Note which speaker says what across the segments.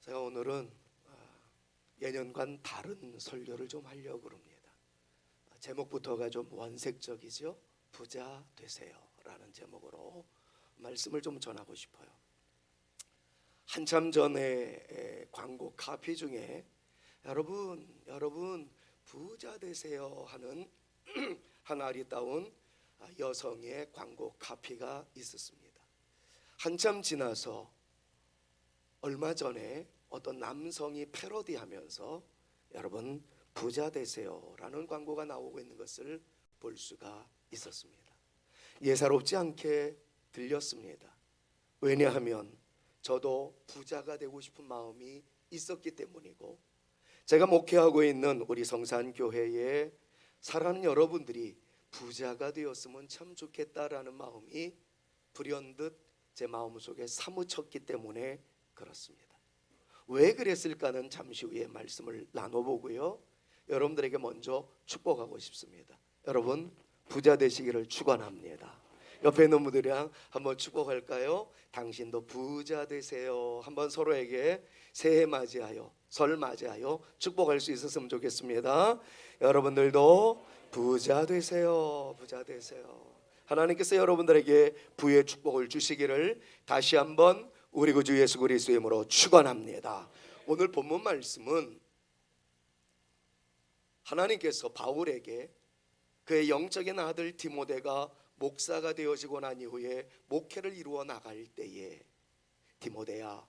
Speaker 1: 제가 오늘은 예년과는 다른 설교를 좀 하려고 합니다. 제목부터가 좀 원색적이죠. 부자 되세요 라는 제목으로 말씀을 좀 전하고 싶어요. 한참 전에 광고 카피 중에 여러분 부자 되세요 하는 한 아리따운 여성의 광고 카피가 있었습니다. 한참 지나서 얼마 전에 어떤 남성이 패러디하면서 여러분 부자 되세요 라는 광고가 나오고 있는 것을 볼 수가 있었습니다. 예사롭지 않게 들렸습니다. 왜냐하면 저도 부자가 되고 싶은 마음이 있었기 때문이고, 제가 목회하고 있는 우리 성산교회에 사랑하는 여러분들이 부자가 되었으면 참 좋겠다라는 마음이 불현듯 제 마음속에 사무쳤기 때문에 그렇습니다. 왜 그랬을까는 잠시 후에 말씀을 나눠보고요, 여러분들에게 먼저 축복하고 싶습니다. 여러분 부자 되시기를 축원합니다. 옆에 있는 분들이랑 한번 축복할까요? 당신도 부자 되세요. 한번 서로에게 새해 맞이하여 설 맞이하여 축복할 수 있었으면 좋겠습니다. 여러분들도 부자 되세요. 부자 되세요. 하나님께서 여러분들에게 부의 축복을 주시기를 다시 한번 우리 구주 예수 그리스도의 이름으로 축원합니다. 오늘 본문 말씀은 하나님께서 바울에게 그의 영적인 아들 디모데가 목사가 되어지고 난 이후에 목회를 이루어 나갈 때에, 디모데야,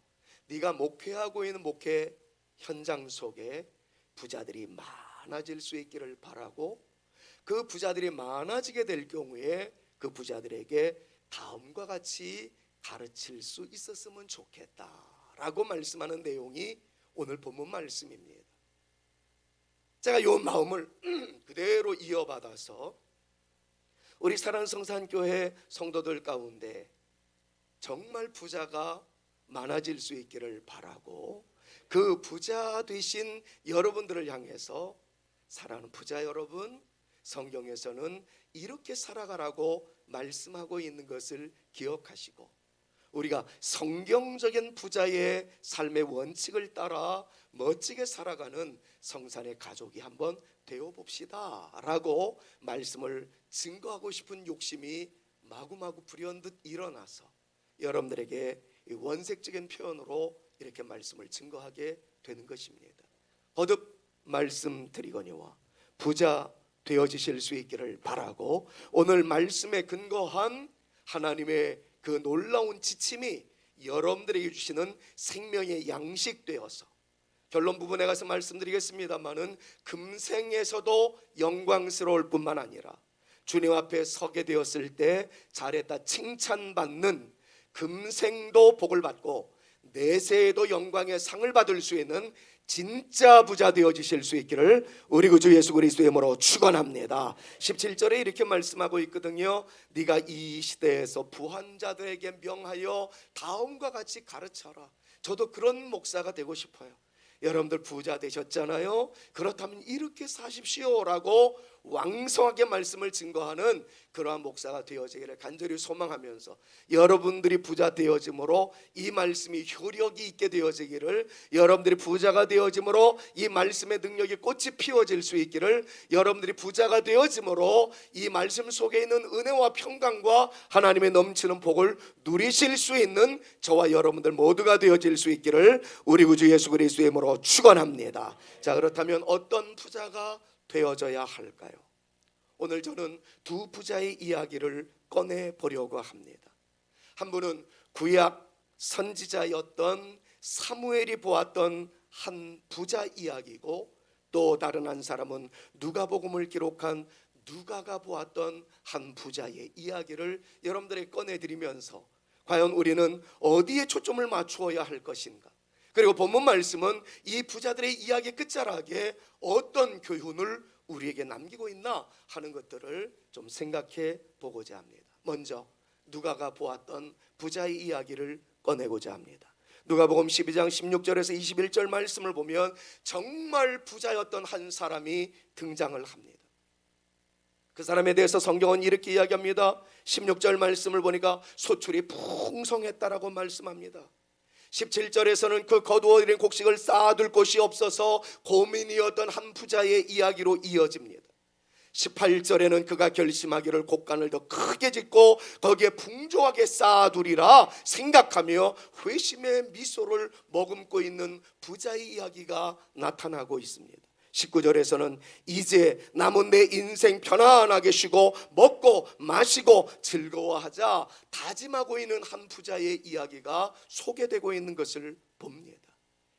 Speaker 1: 네가 목회하고 있는 목회 현장 속에 부자들이 많아질 수 있기를 바라고, 그 부자들이 많아지게 될 경우에 그 부자들에게 다음과 같이 가르칠 수 있었으면 좋겠다라고 말씀하는 내용이 오늘 본문 말씀입니다. 제가 이 마음을 그대로 이어받아서 우리 사랑하는 성산교회 성도들 가운데 정말 부자가 많아질 수 있기를 바라고, 그 부자 되신 여러분들을 향해서 사랑하는 부자 여러분, 성경에서는 이렇게 살아가라고 말씀하고 있는 것을 기억하시고, 우리가 성경적인 부자의 삶의 원칙을 따라 멋지게 살아가는 성산의 가족이 한번 되어봅시다 라고 말씀을 증거하고 싶은 욕심이 마구마구 불현듯 일어나서 여러분들에게 원색적인 표현으로 이렇게 말씀을 증거하게 되는 것입니다. 거듭 말씀드리거니와 부자 되어지실 수 있기를 바라고, 오늘 말씀에 근거한 하나님의 그 놀라운 지침이 여러분들에게 주시는 생명의 양식 되어서, 결론 부분에 가서 말씀드리겠습니다마는 금생에서도 영광스러울 뿐만 아니라 주님 앞에 서게 되었을 때 잘했다 칭찬받는 금생도 복을 받고 내세에도 영광의 상을 받을 수 있는 진짜 부자 되어지실 수 있기를 우리 구주 예수 그리스도의 이름으로 축원합니다. 17절에 이렇게 말씀하고 있거든요. 네가 이 시대에서 부한 자들에게 명하여 다음과 같이 가르쳐라. 저도 그런 목사가 되고 싶어요. 여러분들 부자 되셨잖아요. 그렇다면 이렇게 사십시오라고 왕성하게 말씀을 증거하는 그러한 목사가 되어지기를 간절히 소망하면서, 여러분들이 부자 되어짐으로 이 말씀이 효력이 있게 되어지기를, 여러분들이 부자가 되어짐으로 이 말씀의 능력이 꽃이 피워질 수 있기를, 여러분들이 부자가 되어짐으로 이 말씀 속에 있는 은혜와 평강과 하나님의 넘치는 복을 누리실 수 있는 저와 여러분들 모두가 되어질 수 있기를 우리 구주 예수 그리스도의 이름으로 축원합니다. 자, 그렇다면 어떤 부자가 되어져야 할까요? 오늘 저는 두 부자의 이야기를 꺼내 보려고 합니다. 한 분은 구약 선지자였던 사무엘이 보았던 한 부자 이야기고, 또 다른 한 사람은 누가복음을 기록한 누가가 보았던 한 부자의 이야기를 여러분들에게 꺼내드리면서 과연 우리는 어디에 초점을 맞추어야 할 것인가, 그리고 본문 말씀은 이 부자들의 이야기 끝자락에 어떤 교훈을 우리에게 남기고 있나 하는 것들을 좀 생각해 보고자 합니다. 먼저 누가가 보았던 부자의 이야기를 꺼내고자 합니다. 누가복음 12장 16절에서 21절 말씀을 보면 정말 부자였던 한 사람이 등장을 합니다. 그 사람에 대해서 성경은 이렇게 이야기합니다. 16절 말씀을 보니까 소출이 풍성했다라고 말씀합니다. 17절에서는 그 거두어들인 곡식을 쌓아둘 곳이 없어서 고민이었던 한 부자의 이야기로 이어집니다. 18절에는 그가 결심하기를 곡간을 더 크게 짓고 거기에 풍족하게 쌓아두리라 생각하며 회심의 미소를 머금고 있는 부자의 이야기가 나타나고 있습니다. 19절에서는 이제 남은 내 인생 편안하게 쉬고 먹고 마시고 즐거워하자 다짐하고 있는 한 부자의 이야기가 소개되고 있는 것을 봅니다.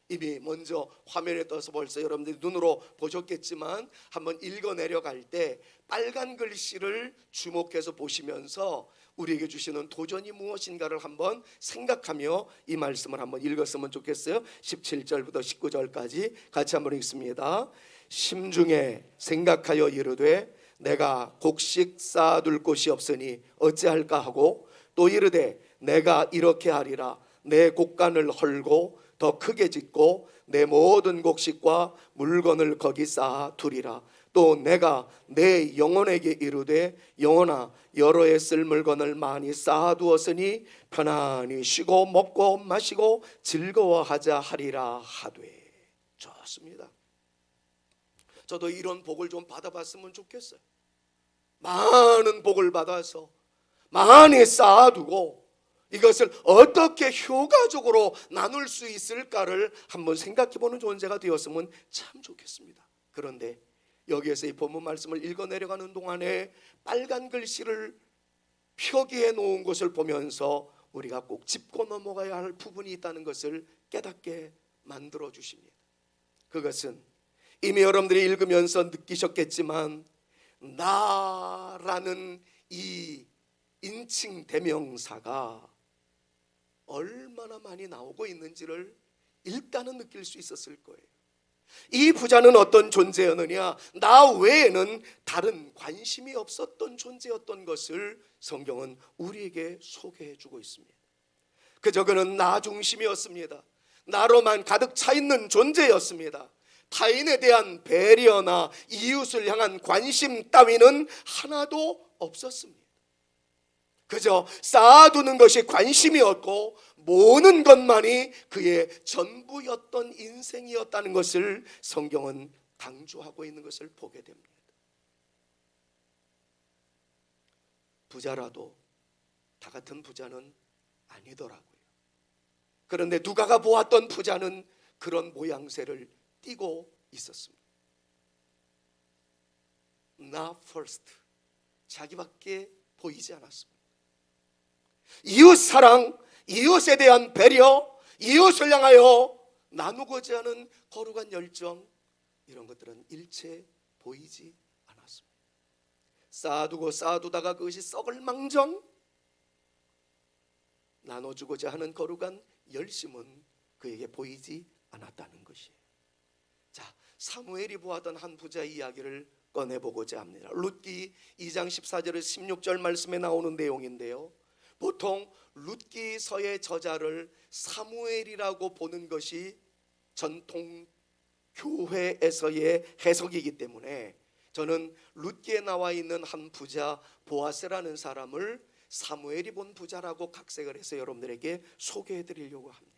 Speaker 1: 이미 먼저 화면에 떠서 벌써 여러분들이 눈으로 보셨겠지만 한번 읽어 내려갈 때 빨간 글씨를 주목해서 보시면서 우리에게 주시는 도전이 무엇인가를 한번 생각하며 이 말씀을 한번 읽었으면 좋겠어요. 17절부터 19절까지 같이 한번 읽습니다. 심중에 생각하여 이르되 내가 곡식 쌓아둘 곳이 없으니 어찌할까 하고 또 이르되 내가 이렇게 하리라 내 곡간을 헐고 더 크게 짓고 내 모든 곡식과 물건을 거기 쌓아 두리라. 또 내가 내 영혼에게 이르되 영혼아 여러 해 쓸 물건을 많이 쌓아 두었으니 편안히 쉬고 먹고 마시고 즐거워하자 하리라 하되. 좋습니다. 저도 이런 복을 좀 받아봤으면 좋겠어요. 많은 복을 받아서 많이 쌓아두고 이것을 어떻게 효과적으로 나눌 수 있을까를 한번 생각해보는 존재가 되었으면 참 좋겠습니다. 그런데 여기에서 이 본문 말씀을 읽어 내려가는 동안에 빨간 글씨를 표기해 놓은 것을 보면서 우리가 꼭 짚고 넘어가야 할 부분이 있다는 것을 깨닫게 만들어 주십니다. 그것은 이미 여러분들이 읽으면서 느끼셨겠지만 나라는 이 인칭 대명사가 얼마나 많이 나오고 있는지를 일단은 느낄 수 있었을 거예요. 이 부자는 어떤 존재였느냐? 나 외에는 다른 관심이 없었던 존재였던 것을 성경은 우리에게 소개해 주고 있습니다. 그저 그는 나 중심이었습니다. 나로만 가득 차 있는 존재였습니다. 타인에 대한 배려나 이웃을 향한 관심 따위는 하나도 없었습니다. 그저 쌓아두는 것이 관심이었고 모으는 것만이 그의 전부였던 인생이었다는 것을 성경은 강조하고 있는 것을 보게 됩니다. 부자라도 다 같은 부자는 아니더라고요. 그런데 누가가 보았던 부자는 그런 모양새를 띠고 있었습니다. Not first, 자기밖에 보이지 않았습니다. 이웃 사랑, 이웃에 대한 배려, 이웃을 향하여 나누고자 하는 거룩한 열정, 이런 것들은 일체 보이지 않았습니다. 쌓아두고 쌓아두다가 그것이 썩을 망정 나눠주고자 하는 거룩한 열심은 그에게 보이지 않았다는 것이에요. 자, 사무엘이 보았던 한 부자의 이야기를 꺼내보고자 합니다. 룻기 2장 14절에서 16절 말씀에 나오는 내용인데요, 보통 룻기서의 저자를 사무엘이라고 보는 것이 전통 교회에서의 해석이기 때문에 저는 룻기에 나와 있는 한 부자 보아스라는 사람을 사무엘이 본 부자라고 각색을 해서 여러분들에게 소개해 드리려고 합니다.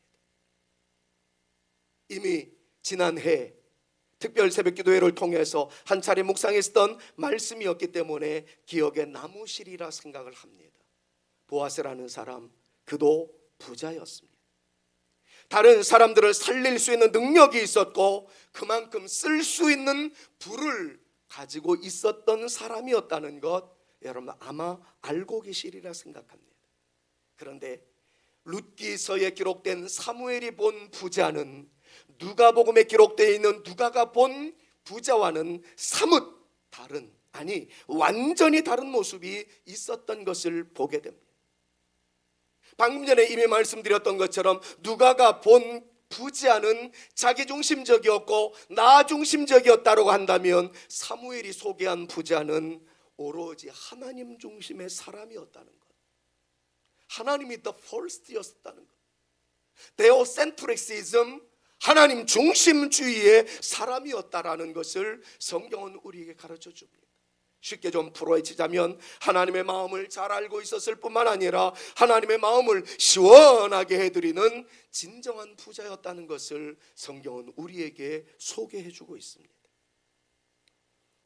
Speaker 1: 이미 지난해 특별 새벽기도회를 통해서 한 차례 묵상했던 말씀이었기 때문에 기억에 남으시리라 생각을 합니다. 보아스라는 사람, 그도 부자였습니다. 다른 사람들을 살릴 수 있는 능력이 있었고 그만큼 쓸 수 있는 부를 가지고 있었던 사람이었다는 것 여러분 아마 알고 계시리라 생각합니다. 그런데 룻기서에 기록된 사무엘이 본 부자는 누가복음에 기록되어 있는 누가가 본 부자와는 사뭇 다른, 아니 완전히 다른 모습이 있었던 것을 보게 됩니다. 방금 전에 이미 말씀드렸던 것처럼 누가가 본 부자는 자기중심적이었고 나중심적이었다고 한다면 사무엘이 소개한 부자는 오로지 하나님 중심의 사람이었다는 것, 하나님이 the first였다는 것, 데오센트릭시즘, 하나님 중심주의의 사람이었다라는 것을 성경은 우리에게 가르쳐 줍니다. 쉽게 좀 풀어헤치자면 하나님의 마음을 잘 알고 있었을 뿐만 아니라 하나님의 마음을 시원하게 해드리는 진정한 부자였다는 것을 성경은 우리에게 소개해주고 있습니다.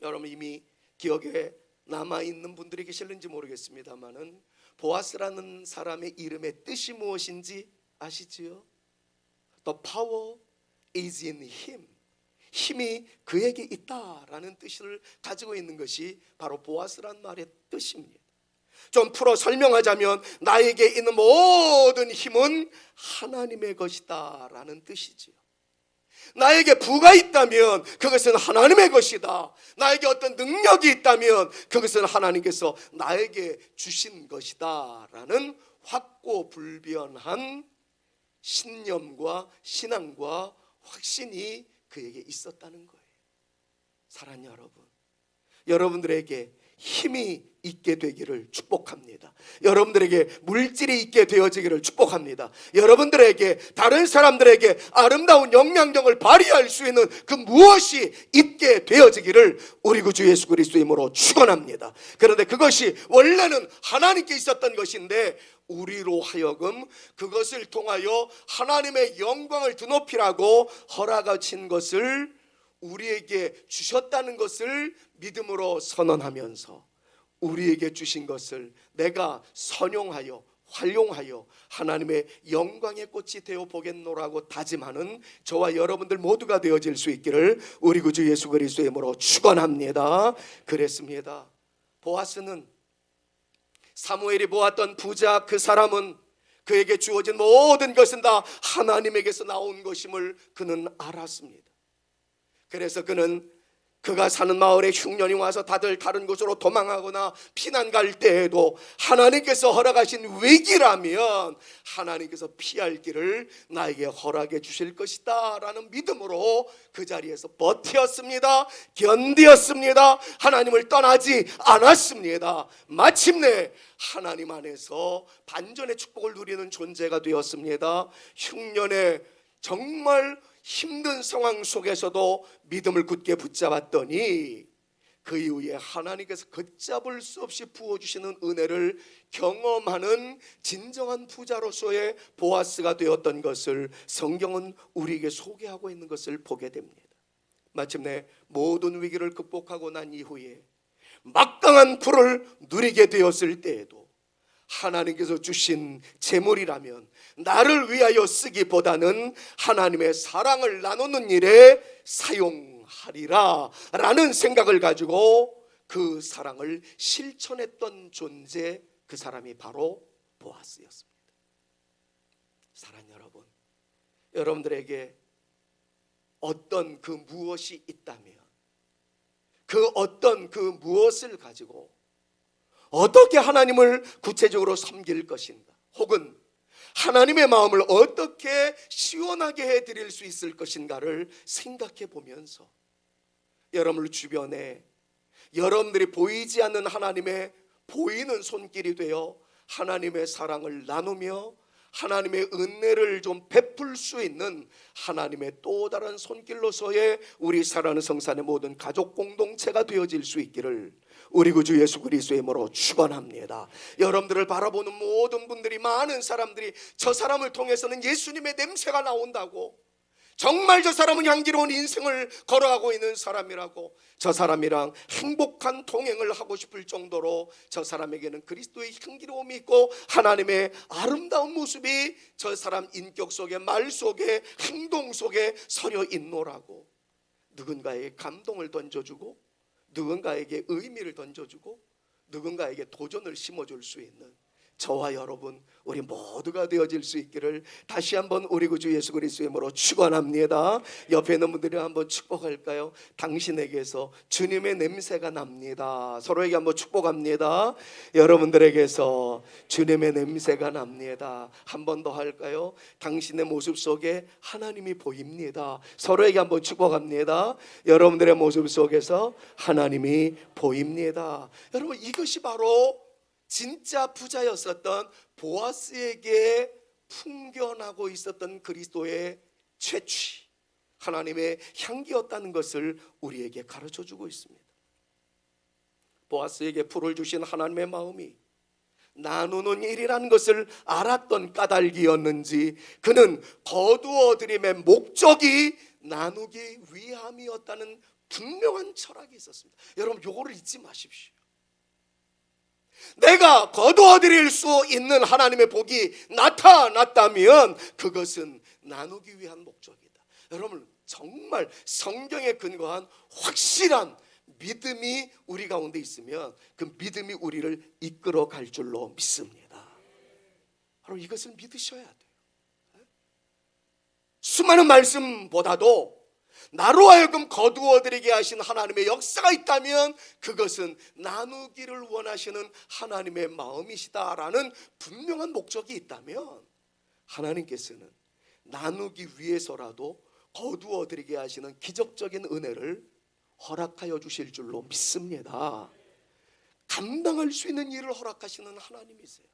Speaker 1: 여러분 이미 기억에 남아있는 분들이 계실는지 모르겠습니다만은 보아스라는 사람의 이름의 뜻이 무엇인지 아시지요? The power is in him. 힘이 그에게 있다라는 뜻을 가지고 있는 것이 바로 보아스란 말의 뜻입니다. 좀 풀어 설명하자면 나에게 있는 모든 힘은 하나님의 것이다 라는 뜻이지요. 나에게 부가 있다면 그것은 하나님의 것이다. 나에게 어떤 능력이 있다면 그것은 하나님께서 나에게 주신 것이다 라는 확고불변한 신념과 신앙과 확신이 그에게 있었다는 거예요. 사랑하는 여러분, 여러분들에게 힘이 있게 되기를 축복합니다. 여러분들에게 물질이 있게 되어지기를 축복합니다. 여러분들에게 다른 사람들에게 아름다운 영향력을 발휘할 수 있는 그 무엇이 있게 되어지기를 우리 구주 예수 그리스도의 이름으로 축원합니다. 그런데 그것이 원래는 하나님께 있었던 것인데 우리로 하여금 그것을 통하여 하나님의 영광을 드높이라고 허락하신 것을 우리에게 주셨다는 것을 믿음으로 선언하면서 우리에게 주신 것을 내가 선용하여 활용하여 하나님의 영광의 꽃이 되어 보겠노라고 다짐하는 저와 여러분들 모두가 되어질 수 있기를 우리 구주 예수 그리스도의 이름으로 축원합니다. 그랬습니다. 보아스는 사무엘이 보았던 부자 그 사람은 그에게 주어진 모든 것은 다 하나님에게서 나온 것임을 그는 알았습니다. 그래서 그는 그가 사는 마을에 흉년이 와서 다들 다른 곳으로 도망하거나 피난 갈 때에도 하나님께서 허락하신 위기라면 하나님께서 피할 길을 나에게 허락해 주실 것이다 라는 믿음으로 그 자리에서 버텼습니다. 견디었습니다. 하나님을 떠나지 않았습니다. 마침내 하나님 안에서 반전의 축복을 누리는 존재가 되었습니다. 흉년에 정말 힘든 상황 속에서도 믿음을 굳게 붙잡았더니 그 이후에 하나님께서 걷잡을 수 없이 부어주시는 은혜를 경험하는 진정한 부자로서의 보아스가 되었던 것을 성경은 우리에게 소개하고 있는 것을 보게 됩니다. 마침내 모든 위기를 극복하고 난 이후에 막강한 부를 누리게 되었을 때에도 하나님께서 주신 재물이라면 나를 위하여 쓰기보다는 하나님의 사랑을 나누는 일에 사용하리라 라는 생각을 가지고 그 사랑을 실천했던 존재, 그 사람이 바로 보아스였습니다. 사랑하는 여러분, 여러분들에게 어떤 그 무엇이 있다면 그 어떤 그 무엇을 가지고 어떻게 하나님을 구체적으로 섬길 것인가, 혹은 하나님의 마음을 어떻게 시원하게 해드릴 수 있을 것인가를 생각해 보면서 여러분 주변에 여러분들이 보이지 않는 하나님의 보이는 손길이 되어 하나님의 사랑을 나누며 하나님의 은혜를 좀 베풀 수 있는 하나님의 또 다른 손길로서의 우리 사랑하는 성산의 모든 가족 공동체가 되어질 수 있기를 우리 구주 예수 그리스도의 이름으로 축원합니다. 여러분들을 바라보는 모든 분들이, 많은 사람들이 저 사람을 통해서는 예수님의 냄새가 나온다고, 정말 저 사람은 향기로운 인생을 걸어가고 있는 사람이라고, 저 사람이랑 행복한 동행을 하고 싶을 정도로 저 사람에게는 그리스도의 향기로움이 있고 하나님의 아름다운 모습이 저 사람 인격 속에, 말 속에, 행동 속에 서려 있노라고 누군가에게 감동을 던져주고 누군가에게 의미를 던져주고 누군가에게 도전을 심어줄 수 있는 저와 여러분, 우리 모두가 되어질 수 있기를 다시 한번 우리 구주 예수 그리스도의 이름으로 축원합니다. 옆에 있는 분들이 한번 축복할까요? 당신에게서 주님의 냄새가 납니다. 서로에게 한번 축복합니다. 여러분들에게서 주님의 냄새가 납니다. 한 번 더 할까요? 당신의 모습 속에 하나님이 보입니다. 서로에게 한번 축복합니다. 여러분들의 모습 속에서 하나님이 보입니다. 여러분, 이것이 바로 진짜 부자였었던 보아스에게 풍겨나고 있었던 그리스도의 채취, 하나님의 향기였다는 것을 우리에게 가르쳐주고 있습니다. 보아스에게 풀을 주신 하나님의 마음이 나누는 일이라는 것을 알았던 까닭이었는지 그는 거두어드림의 목적이 나누기 위함이었다는 분명한 철학이 있었습니다. 여러분, 요거를 잊지 마십시오. 내가 거두어드릴 수 있는 하나님의 복이 나타났다면 그것은 나누기 위한 목적이다. 여러분, 정말 성경에 근거한 확실한 믿음이 우리 가운데 있으면 그 믿음이 우리를 이끌어 갈 줄로 믿습니다. 바로 이것을 믿으셔야 돼요. 수많은 말씀보다도 나로 하여금 거두어드리게 하신 하나님의 역사가 있다면 그것은 나누기를 원하시는 하나님의 마음이시다라는 분명한 목적이 있다면 하나님께서는 나누기 위해서라도 거두어드리게 하시는 기적적인 은혜를 허락하여 주실 줄로 믿습니다. 감당할 수 있는 일을 허락하시는 하나님이세요.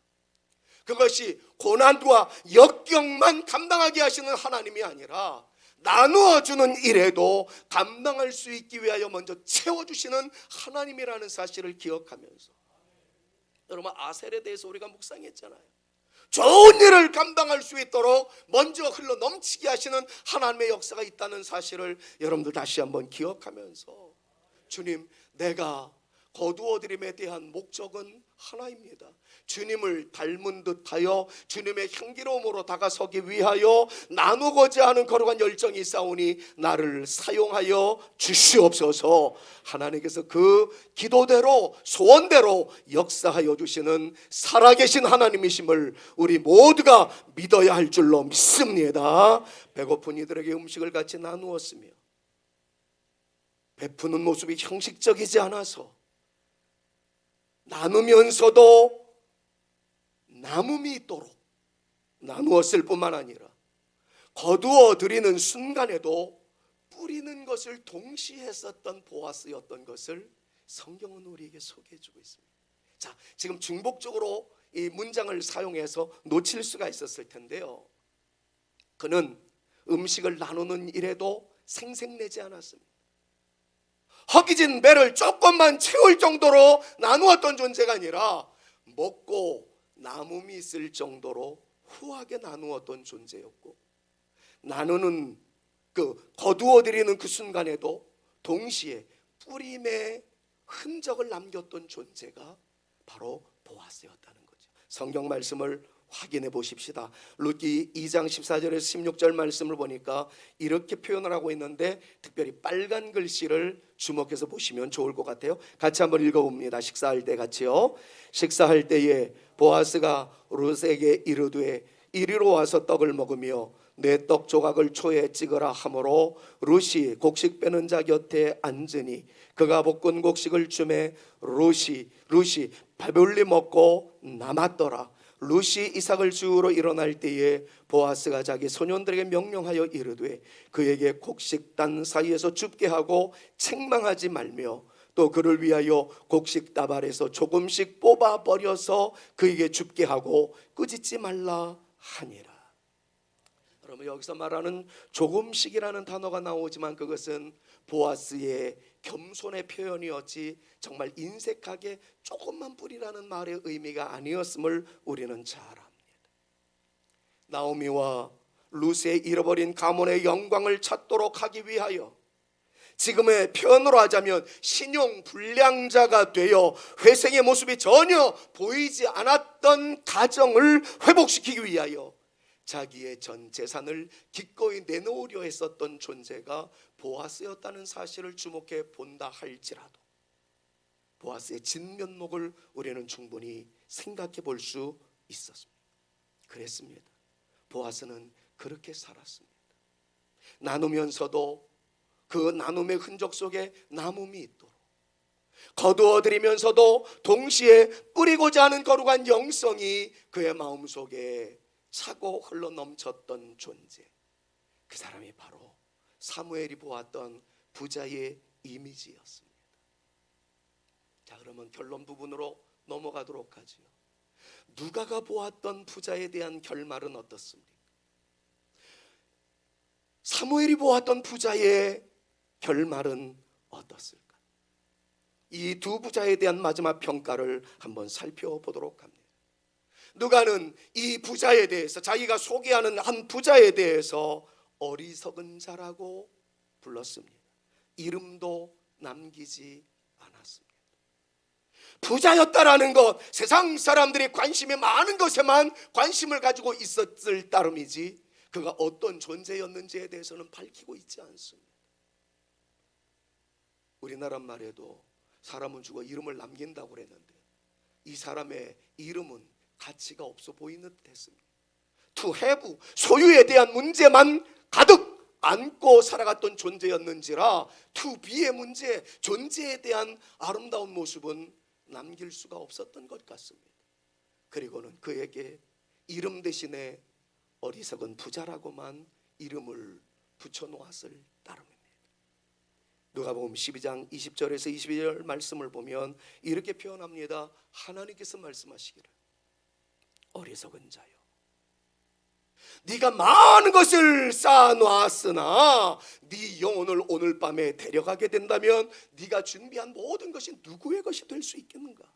Speaker 1: 그것이 고난과 역경만 감당하게 하시는 하나님이 아니라 나누어주는 일에도 감당할 수 있기 위하여 먼저 채워주시는 하나님이라는 사실을 기억하면서, 여러분, 아셀에 대해서 우리가 묵상했잖아요. 좋은 일을 감당할 수 있도록 먼저 흘러 넘치게 하시는 하나님의 역사가 있다는 사실을 여러분들 다시 한번 기억하면서, 주님, 내가 거두어드림에 대한 목적은 하나입니다. 주님을 닮은 듯하여 주님의 향기로움으로 다가서기 위하여 나누고자 하는 거룩한 열정이 있사오니 나를 사용하여 주시옵소서. 하나님께서 그 기도대로 소원대로 역사하여 주시는 살아계신 하나님이심을 우리 모두가 믿어야 할 줄로 믿습니다. 배고픈 이들에게 음식을 같이 나누었으며 베푸는 모습이 형식적이지 않아서 나누면서도 남음이 있도록 나누었을 뿐만 아니라 거두어 드리는 순간에도 뿌리는 것을 동시에 했었던 보아스였던 것을 성경은 우리에게 소개해 주고 있습니다. 자, 지금 중복적으로 이 문장을 사용해서 놓칠 수가 있었을 텐데요, 그는 음식을 나누는 일에도 생색내지 않았습니다. 허기진 배를 조금만 채울 정도로 나누었던 존재가 아니라 먹고 남음이 있을 정도로 후하게 나누었던 존재였고, 나누는 거두어드리는 그 순간에도 동시에 뿌림의 흔적을 남겼던 존재가 바로 보아스였다는 거죠. 성경 말씀을 확인해 보십시다. 룻기 2장 14절에서 16절 말씀을 보니까 이렇게 표현을 하고 있는데 특별히 빨간 글씨를 주목해서 보시면 좋을 것 같아요. 같이 한번 읽어봅니다. 식사할 때 같이요. 식사할 때에 보아스가 룻에게 이르되 이리로 와서 떡을 먹으며 내 떡 조각을 초에 찍으라 하므로 룻이 곡식 빼는 자 곁에 앉으니 그가 볶은 곡식을 주매 룻이 배불리 먹고 남았더라. 룻이 이삭을 주우러 일어날 때에 보아스가 자기 소년들에게 명령하여 이르되 그에게 곡식단 사이에서 줍게 하고 책망하지 말며 또 그를 위하여 곡식 다발에서 조금씩 뽑아 버려서 그에게 줍게 하고 꾸짖지 말라 하니라. 여러분, 여기서 말하는 조금씩이라는 단어가 나오지만 그것은 보아스의 겸손의 표현이었지 정말 인색하게 조금만 뿌리라는 말의 의미가 아니었음을 우리는 잘 압니다. 나오미와 룻의 잃어버린 가문의 영광을 찾도록 하기 위하여 지금의 표현으로 하자면 신용불량자가 되어 회생의 모습이 전혀 보이지 않았던 가정을 회복시키기 위하여 자기의 전 재산을 기꺼이 내놓으려 했었던 존재가 보아스였다는 사실을 주목해 본다 할지라도 보아스의 진면목을 우리는 충분히 생각해 볼 수 있었습니다. 그랬습니다. 보아스는 그렇게 살았습니다. 나누면서도 그 나눔의 흔적 속에 남음이 있도록, 거두어드리면서도 동시에 뿌리고자 하는 거룩한 영성이 그의 마음속에 차고 흘러넘쳤던 존재, 그 사람이 바로 사무엘이 보았던 부자의 이미지였습니다. 자, 그러면 결론 부분으로 넘어가도록 하죠. 누가가 보았던 부자에 대한 결말은 어떻습니까? 사무엘이 보았던 부자의 결말은 어떻을까? 이 두 부자에 대한 마지막 평가를 한번 살펴보도록 합니다. 누가는 이 부자에 대해서, 자기가 소개하는 한 부자에 대해서 어리석은 자라고 불렀습니다. 이름도 남기지 않았습니다. 부자였다라는 것, 세상 사람들이 관심이 많은 것에만 관심을 가지고 있었을 따름이지 그가 어떤 존재였는지에 대해서는 밝히고 있지 않습니다. 우리나라 말에도 사람은 죽어 이름을 남긴다고 그랬는데 이 사람의 이름은 가치가 없어 보이는 듯 했습니다. to have, 소유에 대한 문제만 가득 안고 살아갔던 존재였는지라 to be의 문제, 존재에 대한 아름다운 모습은 남길 수가 없었던 것 같습니다. 그리고는 그에게 이름 대신에 어리석은 부자라고만 이름을 붙여놓았을 따름입니다. 누가복음 12장 20절에서 22절 말씀을 보면 이렇게 표현합니다. 하나님께서 말씀하시기를 어리석은 자요, 네가 많은 것을 쌓아놓았으나 네 영혼을 오늘 밤에 데려가게 된다면 네가 준비한 모든 것이 누구의 것이 될 수 있겠는가?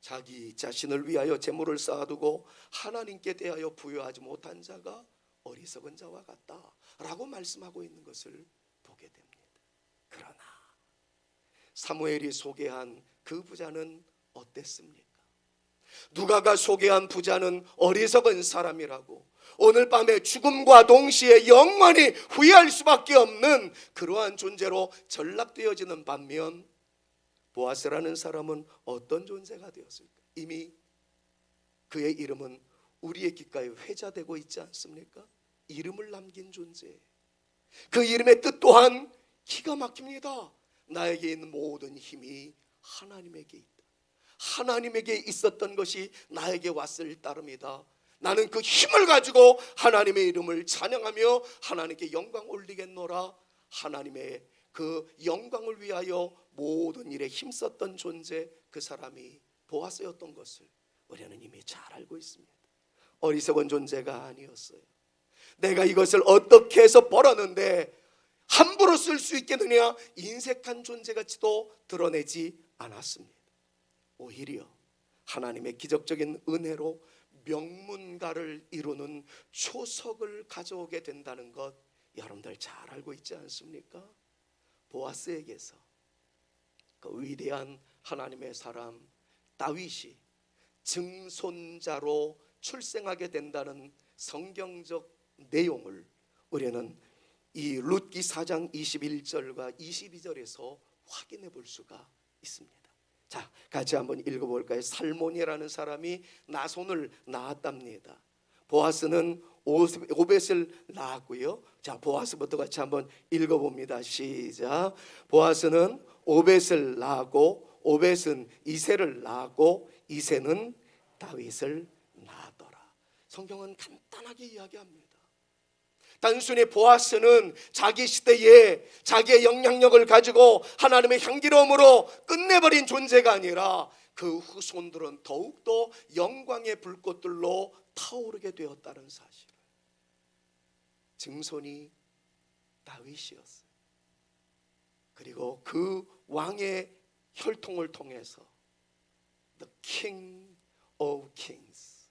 Speaker 1: 자기 자신을 위하여 재물을 쌓아두고 하나님께 대하여 부여하지 못한 자가 어리석은 자와 같다라고 말씀하고 있는 것을 보게 됩니다. 그러나 사무엘이 소개한 그 부자는 어땠습니까? 누가가 소개한 부자는 어리석은 사람이라고, 오늘 밤에 죽음과 동시에 영원히 후회할 수밖에 없는 그러한 존재로 전락되어지는 반면 보아스라는 사람은 어떤 존재가 되었을까? 이미 그의 이름은 우리의 귓가에 회자되고 있지 않습니까? 이름을 남긴 존재. 그 이름의 뜻 또한 기가 막힙니다. 나에게 있는 모든 힘이 하나님에게 있다. 하나님에게 있었던 것이 나에게 왔을 따름이다. 나는 그 힘을 가지고 하나님의 이름을 찬양하며 하나님께 영광 올리겠노라. 하나님의 그 영광을 위하여 모든 일에 힘썼던 존재, 그 사람이 보아스였던 것을 우리는 이미 잘 알고 있습니다. 어리석은 존재가 아니었어요. 내가 이것을 어떻게 해서 벌었는데 함부로 쓸 수 있겠느냐, 인색한 존재같이도 드러내지 않았습니다. 오히려 하나님의 기적적인 은혜로 명문가를 이루는 초석을 가져오게 된다는 것 여러분들 잘 알고 있지 않습니까? 보아스에게서 그 위대한 하나님의 사람 다윗이 증손자로 출생하게 된다는 성경적 내용을 우리는 이 룻기 4장 21절과 22절에서 확인해 볼 수가 있습니다. 자, 같이 한번 읽어볼까요? 살몬이라는 사람이 나손을 낳았답니다. 보아스는 오벳을 낳았고요. 자, 보아스부터 같이 한번 읽어봅니다. 시작. 보아스는 오벳을 낳았고, 오벳은 이새를 낳았고, 이새는 다윗을 낳았더라. 성경은 간단하게 이야기합니다. 단순히 보아스는 자기 시대에 자기의 영향력을 가지고 하나님의 향기로움으로 끝내버린 존재가 아니라 그 후손들은 더욱더 영광의 불꽃들로 타오르게 되었다는 사실을, 증손이 다윗이었어요. 그리고 그 왕의 혈통을 통해서 The King of Kings,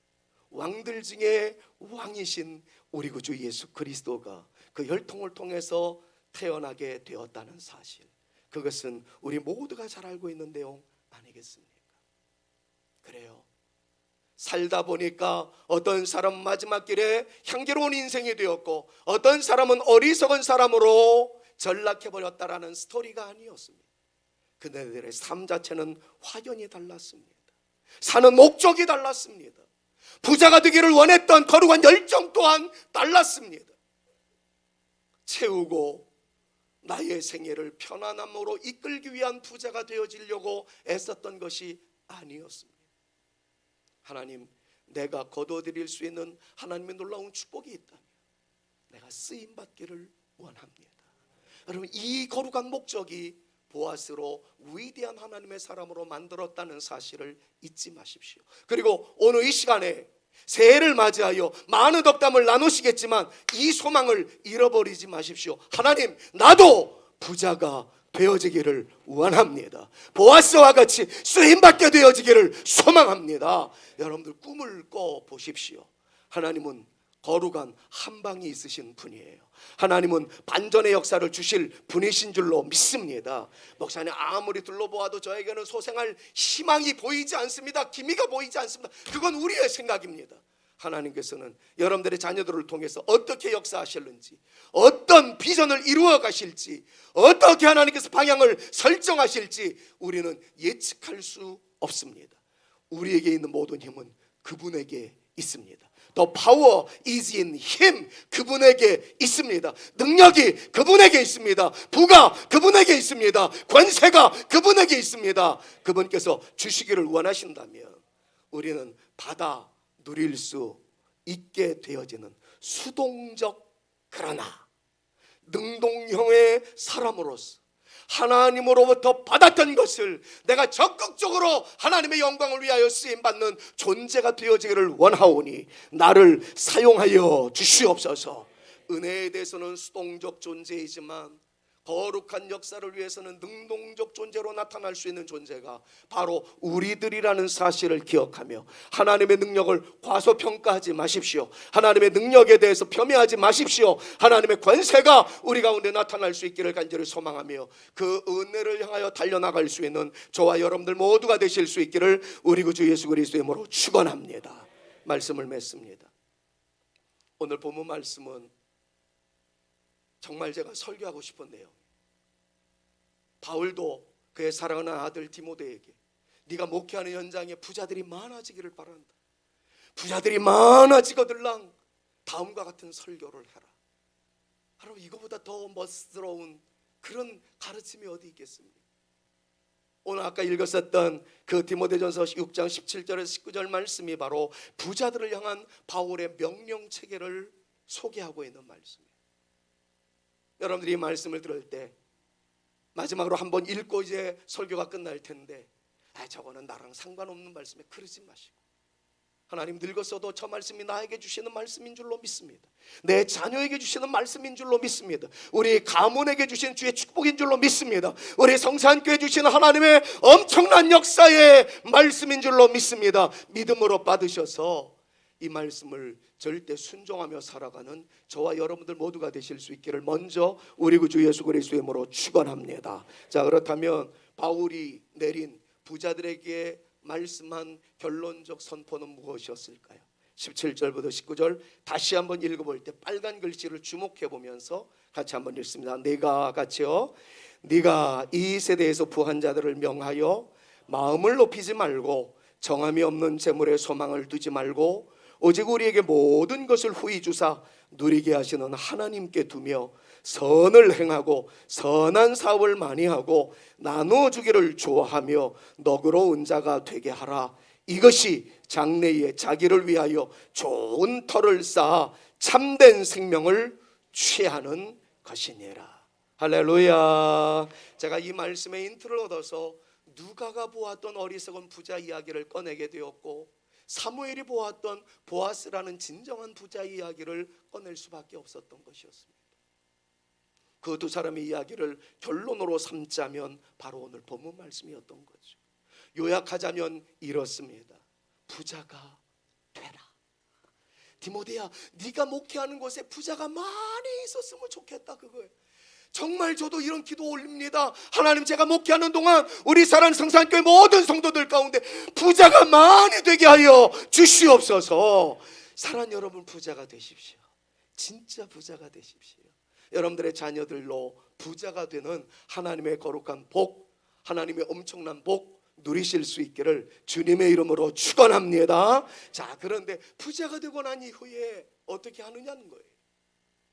Speaker 1: 왕들 중에 왕이신 우리 구주 예수 그리스도가 그 혈통을 통해서 태어나게 되었다는 사실, 그것은 우리 모두가 잘 알고 있는 내용 아니겠습니까? 그래요. 살다 보니까 어떤 사람은 마지막 길에 향기로운 인생이 되었고 어떤 사람은 어리석은 사람으로 전락해버렸다라는 스토리가 아니었습니다. 그들의 삶 자체는 확연히 달랐습니다. 사는 목적이 달랐습니다. 부자가 되기를 원했던 거룩한 열정 또한 달랐습니다. 채우고 나의 생애를 편안함으로 이끌기 위한 부자가 되어지려고 애썼던 것이 아니었습니다. 하나님, 내가 거둬들일 수 있는 하나님의 놀라운 축복이 있다면 내가 쓰임받기를 원합니다. 여러분, 이 거룩한 목적이 보아스로 위대한 하나님의 사람으로 만들었다는 사실을 잊지 마십시오. 그리고 오늘 이 시간에 새해를 맞이하여 많은 덕담을 나누시겠지만 이 소망을 잃어버리지 마십시오. 하나님, 나도 부자가 되어지기를 원합니다. 보아스와 같이 쓰임받게 되어지기를 소망합니다. 여러분들 꿈을 꿔 보십시오. 하나님은 거룩한 한방이 있으신 분이에요. 하나님은 반전의 역사를 주실 분이신 줄로 믿습니다. 목사님, 아무리 둘러보아도 저에게는 소생할 희망이 보이지 않습니다. 기미가 보이지 않습니다. 그건 우리의 생각입니다. 하나님께서는 여러분들의 자녀들을 통해서 어떻게 역사하실는지, 어떤 비전을 이루어 가실지, 어떻게 하나님께서 방향을 설정하실지 우리는 예측할 수 없습니다. 우리에게 있는 모든 힘은 그분에게 있습니다. The power is in him. 그분에게 있습니다. 능력이 그분에게 있습니다. 부가 그분에게 있습니다. 권세가 그분에게 있습니다. 그분께서 주시기를 원하신다면 우리는 받아 누릴 수 있게 되어지는 수동적 그러나 능동형의 사람으로서 하나님으로부터 받았던 것을 내가 적극적으로 하나님의 영광을 위하여 쓰임받는 존재가 되어지기를 원하오니 나를 사용하여 주시옵소서. 은혜에 대해서는 수동적 존재이지만 거룩한 역사를 위해서는 능동적 존재로 나타날 수 있는 존재가 바로 우리들이라는 사실을 기억하며 하나님의 능력을 과소평가하지 마십시오. 하나님의 능력에 대해서 폄훼하지 마십시오. 하나님의 권세가 우리 가운데 나타날 수 있기를 간절히 소망하며 그 은혜를 향하여 달려나갈 수 있는 저와 여러분들 모두가 되실 수 있기를 우리 구주 예수 그리스도의 이름으로 축원합니다. 말씀을 맺습니다. 오늘 본문 말씀은 정말 제가 설교하고 싶은 내용. 바울도 그의 사랑하는 아들 디모데에게 네가 목회하는 현장에 부자들이 많아지기를 바란다. 부자들이 많아지거들랑 다음과 같은 설교를 해라. 바로 이거보다 더 멋스러운 그런 가르침이 어디 있겠습니까? 오늘 아까 읽었었던 그 디모데전서 6장 17절에서 19절 말씀이 바로 부자들을 향한 바울의 명령체계를 소개하고 있는 말씀이에요. 여러분들이 이 말씀을 들을 때 마지막으로 한번 읽고 이제 설교가 끝날 텐데 저거는 나랑 상관없는 말씀에 그러지 마시고 하나님 늙었어도 저 말씀이 나에게 주시는 말씀인 줄로 믿습니다. 내 자녀에게 주시는 말씀인 줄로 믿습니다. 우리 가문에게 주신 주의 축복인 줄로 믿습니다. 우리 성산교회 주시는 하나님의 엄청난 역사의 말씀인 줄로 믿습니다. 믿음으로 받으셔서 이 말씀을 절대 순종하며 살아가는 저와 여러분들 모두가 되실 수 있기를 먼저 우리 구주 예수 그리스도의 이름으로 축원합니다. 자, 그렇다면 바울이 내린 부자들에게 말씀한 결론적 선포는 무엇이었을까요? 17절부터 19절 다시 한번 읽어볼 때 빨간 글씨를 주목해 보면서 같이 한번 읽습니다. 네가 같이요. 네가 이 세대에서 부한 자들을 명하여 마음을 높이지 말고 정함이 없는 재물에 소망을 두지 말고 오직 우리에게 모든 것을 후히 주사 누리게 하시는 하나님께 두며 선을 행하고 선한 사업을 많이 하고 나누어 주기를 좋아하며 너그러운 자가 되게 하라. 이것이 장래에 자기를 위하여 좋은 터를 쌓아 참된 생명을 취하는 것이니라. 할렐루야. 제가 이 말씀의 인트를 얻어서 누가가 보았던 어리석은 부자 이야기를 꺼내게 되었고 사무엘이 보았던 보아스라는 진정한 부자 이야기를 꺼낼 수밖에 없었던 것이었습니다. 그 두 사람의 이야기를 결론으로 삼자면 바로 오늘 본문 말씀이었던 거죠. 요약하자면 이렇습니다. 부자가 되라. 디모데야, 네가 목회하는 곳에 부자가 많이 있었으면 좋겠다 그거예요. 정말 저도 이런 기도 올립니다. 하나님, 제가 목회하는 동안 우리 사랑 성산교회 모든 성도들 가운데 부자가 많이 되게 하여 주시옵소서. 사랑 여러분, 부자가 되십시오. 진짜 부자가 되십시오. 여러분들의 자녀들로 부자가 되는 하나님의 거룩한 복, 하나님의 엄청난 복 누리실 수 있기를 주님의 이름으로 축원합니다. 자, 그런데 부자가 되고 난 이후에 어떻게 하느냐는 거예요.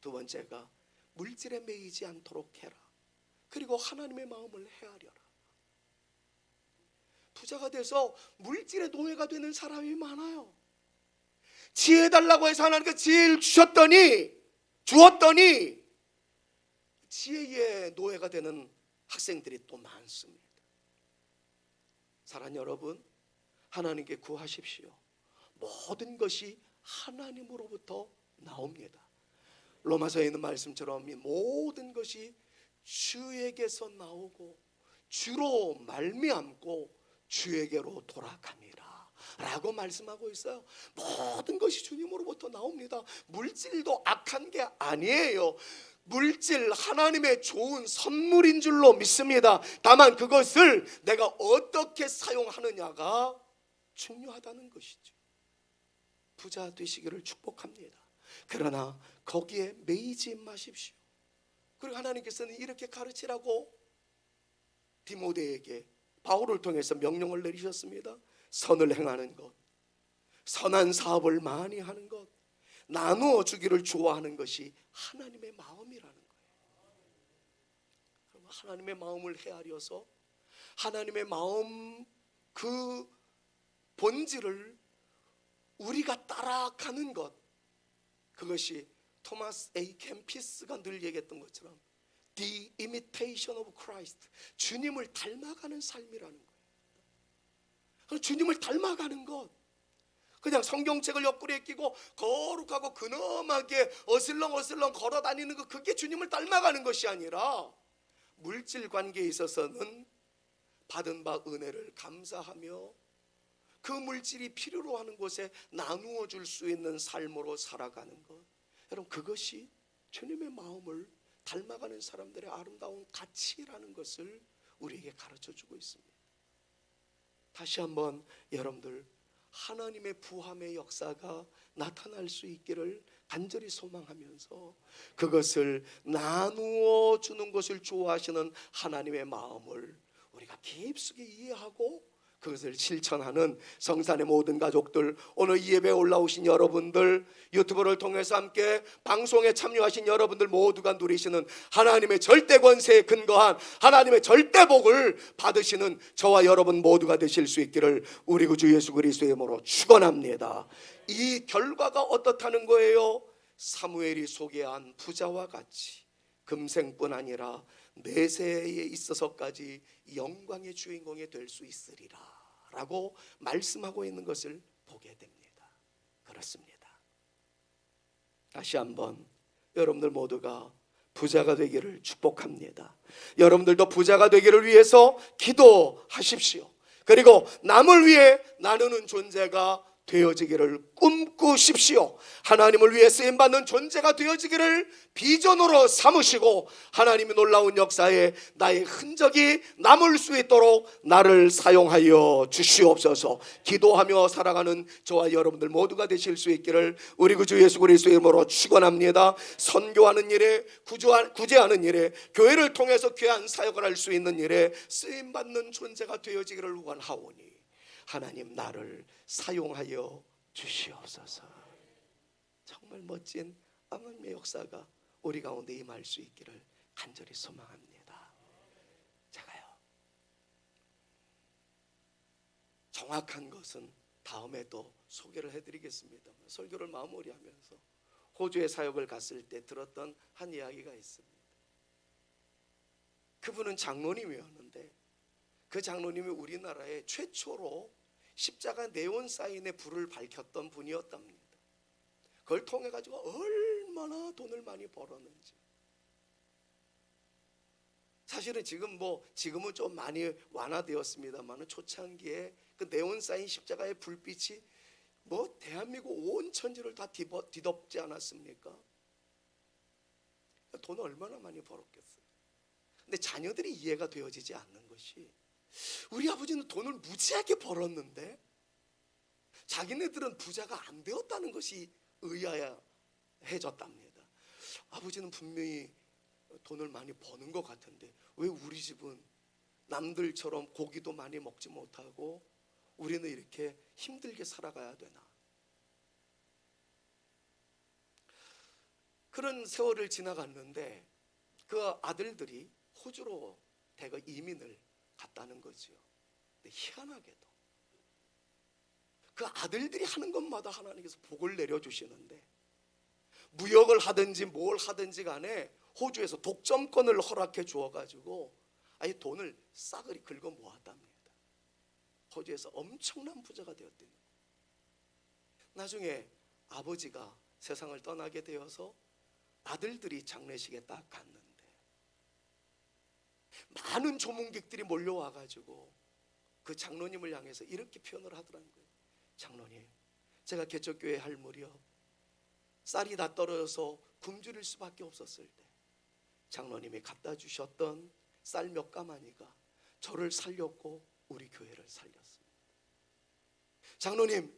Speaker 1: 두 번째가 물질에 매이지 않도록 해라. 그리고 하나님의 마음을 헤아려라. 부자가 돼서 물질의 노예가 되는 사람이 많아요. 지혜달라고 해서 하나님께서 지혜를 주었더니 지혜의 노예가 되는 학생들이 또 많습니다. 사랑하는 여러분, 하나님께 구하십시오. 모든 것이 하나님으로부터 나옵니다. 로마서에 있는 말씀처럼 이 모든 것이 주에게서 나오고 주로 말미암고 주에게로 돌아갑니다 라고 말씀하고 있어요. 모든 것이 주님으로부터 나옵니다. 물질도 악한 게 아니에요. 물질 하나님의 좋은 선물인 줄로 믿습니다. 다만 그것을 내가 어떻게 사용하느냐가 중요하다는 것이죠. 부자 되시기를 축복합니다. 그러나 거기에 매이지 마십시오. 그리고 하나님께서는 이렇게 가르치라고 디모데에게 바울을 통해서 명령을 내리셨습니다. 선을 행하는 것, 선한 사업을 많이 하는 것, 나누어 주기를 좋아하는 것이 하나님의 마음이라는 거예요. 하나님의 마음을 헤아려서 하나님의 마음 그 본질을 우리가 따라가는 것, 그것이 토마스 A 캠피스가 늘 얘기했던 것처럼 The imitation of Christ, 주님을 닮아가는 삶이라는 거예요. 주님을 닮아가는 것, 그냥 성경책을 옆구리에 끼고 거룩하고 근엄하게 어슬렁어슬렁 걸어다니는 것, 그게 주님을 닮아가는 것이 아니라 물질 관계에 있어서는 받은 바 은혜를 감사하며 그 물질이 필요로 하는 곳에 나누어 줄 수 있는 삶으로 살아가는 것, 여러분 그것이 주님의 마음을 닮아가는 사람들의 아름다운 가치라는 것을 우리에게 가르쳐주고 있습니다. 다시 한번 여러분들 하나님의 부함의 역사가 나타날 수 있기를 간절히 소망하면서 그것을 나누어 주는 것을 좋아하시는 하나님의 마음을 우리가 깊숙이 이해하고 그것을 실천하는 성산의 모든 가족들, 오늘 이 예배에 올라오신 여러분들, 유튜브를 통해서 함께 방송에 참여하신 여러분들 모두가 누리시는 하나님의 절대 권세에 근거한 하나님의 절대 복을 받으시는 저와 여러분 모두가 되실 수 있기를 우리 구주 예수 그리스도의 이름으로 축원합니다. 이 결과가 어떻다는 거예요? 사무엘이 소개한 부자와 같이 금생뿐 아니라 내세에 있어서까지 영광의 주인공이 될 수 있으리라 라고 말씀하고 있는 것을 보게 됩니다. 그렇습니다. 다시 한번 여러분들 모두가 부자가 되기를 축복합니다. 여러분들도 부자가 되기를 위해서 기도하십시오. 그리고 남을 위해 나누는 존재가 되어지기를 꿈꾸십시오. 하나님을 위해 쓰임받는 존재가 되어지기를 비전으로 삼으시고 하나님의 놀라운 역사에 나의 흔적이 남을 수 있도록 나를 사용하여 주시옵소서. 기도하며 살아가는 저와 여러분들 모두가 되실 수 있기를 우리 구주 예수 그리스도의 이름으로 축원합니다. 선교하는 일에, 구제하는 일에, 교회를 통해서 귀한 사역을 할 수 있는 일에 쓰임받는 존재가 되어지기를 원하오니 하나님 나를 사용하여 주시옵소서. 정말 멋진 하나님의 역사가 우리 가운데 임할 수 있기를 간절히 소망합니다. 제가요 정확한 것은 다음에 또 소개를 해드리겠습니다. 설교를 마무리하면서 호주에 사역을 갔을 때 들었던 한 이야기가 있습니다. 그분은 장로님이었는데 그 장로님이 우리나라에 최초로 십자가 네온 사인에 불을 밝혔던 분이었답니다. 그걸 통해 가지고 얼마나 돈을 많이 벌었는지. 사실은 지금은 좀 많이 완화되었습니다만 초창기에 그 네온 사인 십자가의 불빛이 대한민국 온 천지를 다 뒤덮지 않았습니까? 돈을 얼마나 많이 벌었겠어요. 근데 자녀들이 이해가 되어지지 않는 것이, 우리 아버지는 돈을 무지하게 벌었는데 자기네들은 부자가 안 되었다는 것이 의아해졌답니다. 아버지는 분명히 돈을 많이 버는 것 같은데 왜 우리 집은 남들처럼 고기도 많이 먹지 못하고 우리는 이렇게 힘들게 살아가야 되나. 그런 세월을 지나갔는데 그 아들들이 호주로 대거 이민을 갔다는 거죠. 근데 희한하게도 그 아들들이 하는 것마다 하나님께서 복을 내려주시는데, 무역을 하든지 뭘 하든지 간에 호주에서 독점권을 허락해 주어가지고 아예 돈을 싸그리 긁어 모았답니다. 호주에서 엄청난 부자가 되었대요. 나중에 아버지가 세상을 떠나게 되어서 아들들이 장례식에 딱 갔는데 많은 조문객들이 몰려와가지고 그 장로님을 향해서 이렇게 표현을 하더라는 거예요. 장로님, 제가 개척교회 할 무렵 쌀이 다 떨어져서 굶주릴 수밖에 없었을 때 장로님이 갖다 주셨던 쌀 몇 가마니가 저를 살렸고 우리 교회를 살렸습니다. 장로님,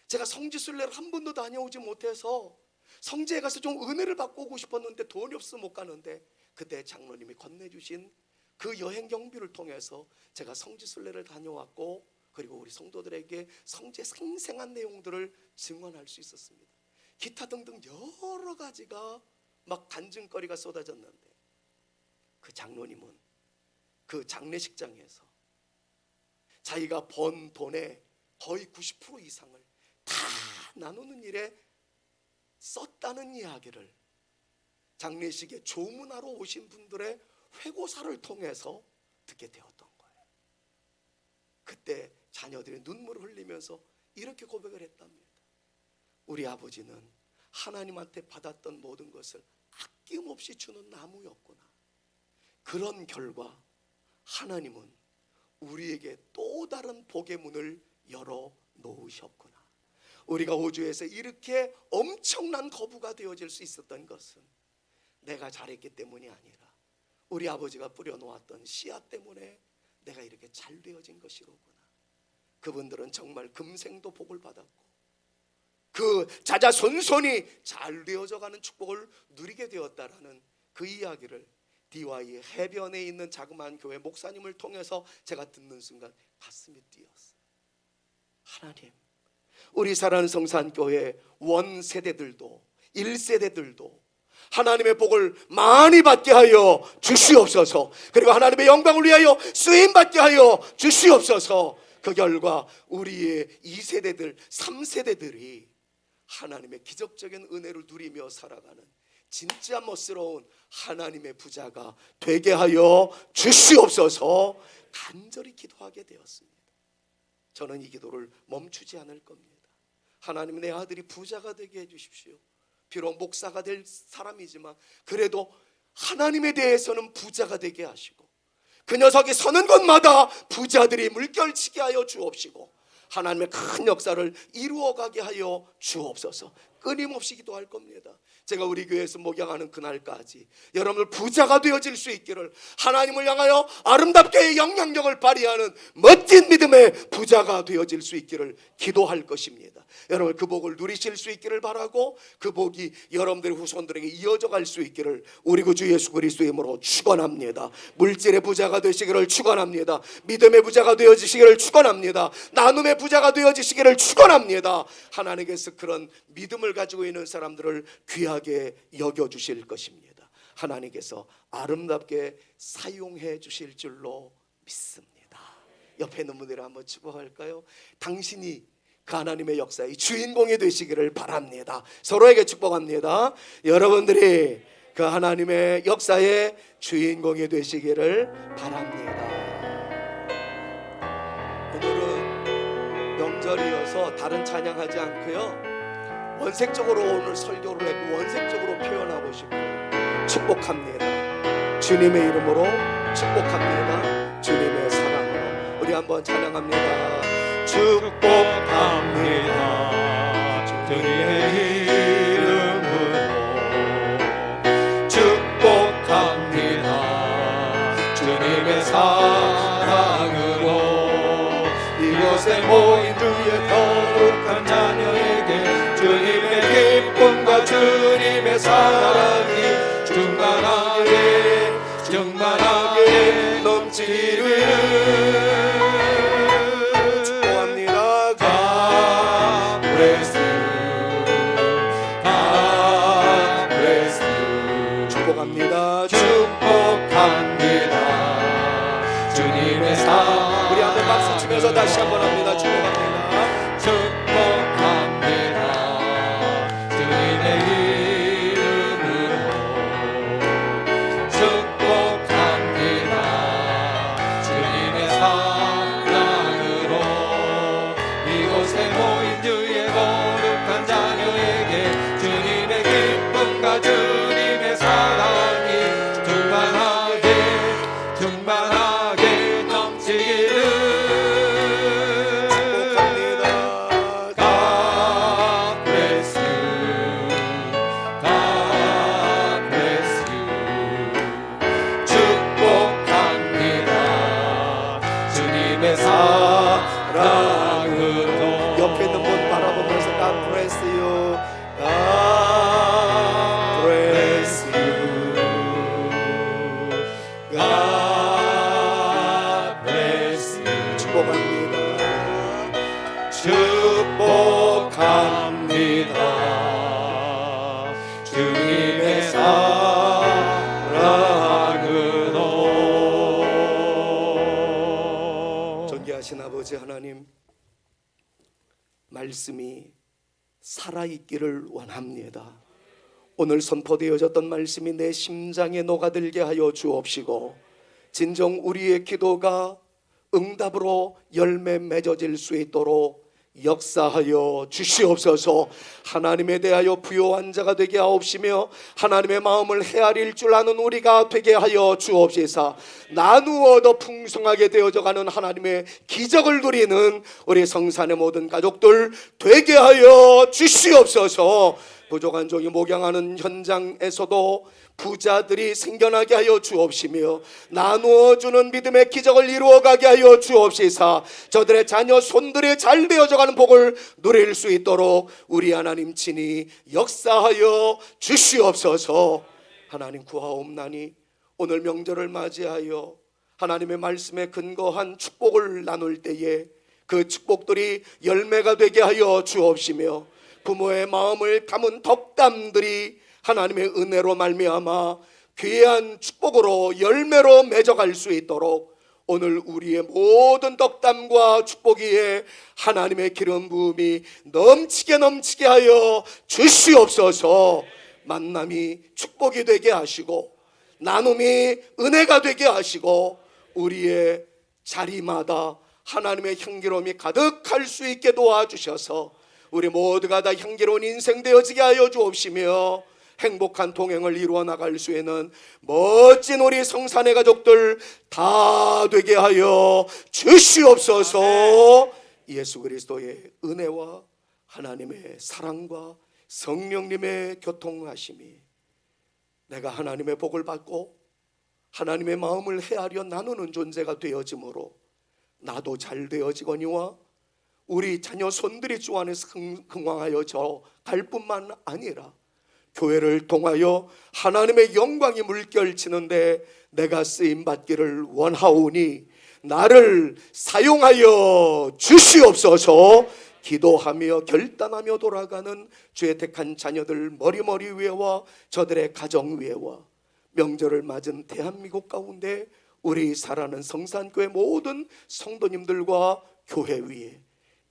Speaker 1: 제가 성지순례를 한 번도 다녀오지 못해서 성지에 가서 좀 은혜를 받고 오고 싶었는데 돈이 없어 못 가는데 그때 장로님이 건네주신 그 여행 경비를 통해서 제가 성지순례를 다녀왔고 그리고 우리 성도들에게 성지의 생생한 내용들을 증언할 수 있었습니다. 기타 등등 여러 가지가 막 간증거리가 쏟아졌는데 그 장로님은 그 장례식장에서 자기가 번 돈의 거의 90% 이상을 다 나누는 일에 썼다는 이야기를 장례식에 조문하러 오신 분들의 회고사를 통해서 듣게 되었던 거예요. 그때 자녀들이 눈물을 흘리면서 이렇게 고백을 했답니다. 우리 아버지는 하나님한테 받았던 모든 것을 아낌없이 주는 나무였구나. 그런 결과 하나님은 우리에게 또 다른 복의 문을 열어 놓으셨구나. 우리가 호주에서 이렇게 엄청난 거부가 되어질 수 있었던 것은 내가 잘했기 때문이 아니라 우리 아버지가 뿌려놓았던 씨앗 때문에 내가 이렇게 잘 되어진 것이로구나. 그분들은 정말 금생도 복을 받았고 그 자자손손이 잘 되어져가는 축복을 누리게 되었다라는 그 이야기를 DY 해변에 있는 자그마한 교회 목사님을 통해서 제가 듣는 순간 가슴이 뛰었어요. 하나님, 우리 사랑하는 성산교회 원세대들도 1세대들도 하나님의 복을 많이 받게 하여 주시옵소서. 그리고 하나님의 영광을 위하여 쓰임받게 하여 주시옵소서. 그 결과 우리의 2세대들 3세대들이 하나님의 기적적인 은혜를 누리며 살아가는 진짜 멋스러운 하나님의 부자가 되게 하여 주시옵소서. 간절히 기도하게 되었습니다. 저는 이 기도를 멈추지 않을 겁니다. 하나님, 내 아들이 부자가 되게 해주십시오. 비록 목사가 될 사람이지만 그래도 하나님에 대해서는 부자가 되게 하시고 그 녀석이 서는 곳마다 부자들이 물결치게 하여 주옵시고 하나님의 큰 역사를 이루어가게 하여 주옵소서. 끊임없이 기도할 겁니다. 제가 우리 교회에서 목양하는 그날까지 여러분들 부자가 되어질 수 있기를, 하나님을 향하여 아름답게 영향력을 발휘하는 멋진 믿음의 부자가 되어질 수 있기를 기도할 것입니다. 여러분 그 복을 누리실 수 있기를 바라고 그 복이 여러분들의 후손들에게 이어져 갈 수 있기를 우리 구주 예수 그리스도의 이름으로 축원합니다. 물질의 부자가 되시기를 축원합니다. 믿음의 부자가 되어지시기를 축원합니다. 나눔의 부자가 되어지시기를 축원합니다. 하나님께서 그런 믿음을 가지고 있는 사람들을 귀하게 여겨주실 것입니다. 하나님께서 아름답게 사용해 주실 줄로 믿습니다. 옆에 있는 분들을 한번 축복할까요? 당신이 그 하나님의 역사의 주인공이 되시기를 바랍니다. 서로에게 축복합니다. 여러분들이 그 하나님의 역사의 주인공이 되시기를 바랍니다. 오늘은 명절이어서 다른 찬양하지 않고요, 원색적으로 오늘 설교를 했고 원색적으로 표현하고 싶어요. 축복합니다. 주님의 이름으로 축복합니다. 주님의 사랑으로 우리 한번 찬양합니다. 축복합니다. 주님의 이름으로 축복합니다. 주님의 사랑으로 이곳에 모인 주의 거룩한 자녀에게 주님의 기쁨과 주님의 사랑이 충만하게 넘치기를 축복합니다. 주님의 사랑. 우리 한번 박수 치면서 다시 한번 합니다. 축복합니다. 축복합니다. 주님의 이름으로 축복합니다. 주님의 사랑으로 이곳에 모인 주의 거룩한 자녀에게 주님의 기쁨과 주님의 사랑이 충만하게 말씀이 살아있기를 원합니다. 오늘 선포되어졌던 말씀이 내 심장에 녹아들게 하여 주옵시고, 진정 우리의 기도가 응답으로 열매 맺어질 수 있도록 역사하여 주시옵소서. 하나님에 대하여 부요한 자가 되게 하옵시며 하나님의 마음을 헤아릴 줄 아는 우리가 되게 하여 주옵시사. 나누어 더 풍성하게 되어져가는 하나님의 기적을 누리는 우리 성산의 모든 가족들 되게 하여 주시옵소서. 부족한 종이 목양하는 현장에서도 부자들이 생겨나게 하여 주옵시며 나누어주는 믿음의 기적을 이루어가게 하여 주옵시사. 저들의 자녀 손들이 잘 되어져가는 복을 누릴 수 있도록 우리 하나님 친히 역사하여 주시옵소서. 하나님 구하옵나니 오늘 명절을 맞이하여 하나님의 말씀에 근거한 축복을 나눌 때에 그 축복들이 열매가 되게 하여 주옵시며 부모의 마음을 담은 덕담들이 하나님의 은혜로 말미암아 귀한 축복으로 열매로 맺어갈 수 있도록 오늘 우리의 모든 덕담과 축복 위에 하나님의 기름 부음이 넘치게 하여 주시옵소서. 만남이 축복이 되게 하시고 나눔이 은혜가 되게 하시고 우리의 자리마다 하나님의 향기로움이 가득할 수 있게 도와주셔서 우리 모두가 다 향기로운 인생 되어지게 하여 주옵시며 행복한 동행을 이루어 나갈 수 있는 멋진 우리 성산의 가족들 다 되게 하여 주시옵소서. 예수 그리스도의 은혜와 하나님의 사랑과 성령님의 교통하심이 내가 하나님의 복을 받고 하나님의 마음을 헤아려 나누는 존재가 되어지므로 나도 잘 되어지거니와 우리 자녀 손들이 주 안에서 흥왕하여 저 갈 뿐만 아니라 교회를 통하여 하나님의 영광이 물결치는데 내가 쓰임받기를 원하오니 나를 사용하여 주시옵소서. 기도하며 결단하며 돌아가는 주의 택한 자녀들 머리머리 위에와 저들의 가정 위에와 명절을 맞은 대한민국 가운데 우리 사랑하는 성산교회 모든 성도님들과 교회 위에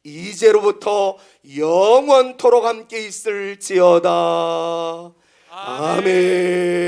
Speaker 1: 이제로부터 영원토록 함께 있을지어다. 아멘.